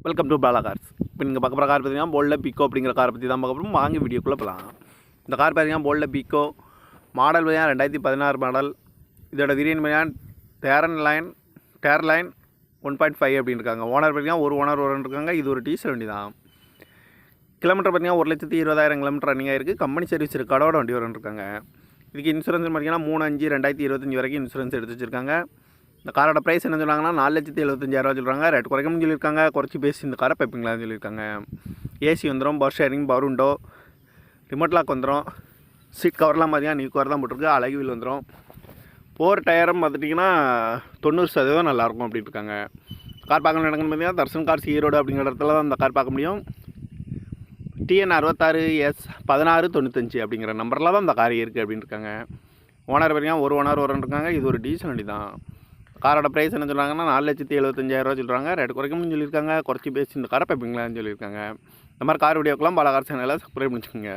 Welcome to Bala cars. இப்போ நீங்கள் பார்க்க போகிற கார் பார்த்தீங்கன்னா போல்டில் பிக்கோ அப்படிங்கிற காரை பற்றி தான் பார்க்க போகிறோம். வாங்கி வீடியோக்குள்ளே போகலாம். இந்த கார் பார்த்தீங்கன்னா போல்டில் பிக்கோ மாடல் பார்த்தீங்கன்னா 2016 மாடல். இதோட வேரியன்ட் பார்த்தீங்கன்னா டேர்லைன் 1.5 அப்படின்னு இருக்காங்க. ஓனர் பார்த்தீங்கன்னா ஒரு ஓனர் இருக்காங்க. இது ஒரு டீசல் வண்டி தான். கிலோமீட்டர் பார்த்தீங்கன்னா 1,20,000 கிலோமீட்டர் ரன்னிங் ஆயிருக்கு. கம்பெனி சர்வீஸ் ரெக்கார்டோட வண்டி இருக்காங்க. இதுக்கு இன்சூரன்ஸ் பார்த்தீங்கன்னா 3/5/2025 வரைக்கும் இன்சூரன்ஸ் எடுத்து வச்சுருக்காங்க. இந்த காரோட ப்ரைஸ் என்ன சொல்கிறாங்கன்னா 4,75,000 சொல்கிறாங்க. ரேட் குறைக்கணும்னு சொல்லியிருக்காங்க. குறைச்சி பேசி இந்த காரை பைப்பிங்களான்னு சொல்லியிருக்காங்க. ஏசி வந்துடும், power steering, power window, remote lock வந்துடும். சீட் கவர்லாம் பார்த்தீங்கன்னா நியூ கவர் தான் போட்டிருக்கு. அழகு வீல் வந்துடும். போர் டயரும் பார்த்துட்டிங்கன்னா 90% நல்லாயிருக்கும் அப்படின்னு இருக்காங்க. கார் பார்க்க நடக்குன்னு பார்த்தீங்கன்னா தர்சன் கார்ஸ் ஈரோடு அப்படிங்கிற இடத்துல தான் இந்த கார் பார்க்க முடியும். TN 66S1695 அப்படிங்கிற நம்பரில் தான் இந்த கார் இருக்குது அப்படின்னு இருக்காங்க. ஓனர் பார்த்தீங்கன்னா ஒரு ஓனர் இருக்காங்க. இது ஒரு டீசல் வண்டி தான். காரோட ப்ரைஸ் என்ன சொல்கிறாங்கன்னா 4,75,000 சொல்கிறாங்க. ரேட் குறைக்கணும்னு சொல்லியிருக்காங்க. குறைச்சி பேசி இந்த காரை பைப்பிங்களான்னு சொல்லியிருக்காங்க. இந்த மாதிரி கார் வீடியோக்கெல்லாம் பல கார் சேனலில் சப்ஸ்கிரைப் பண்ணிச்சுக்கோங்க.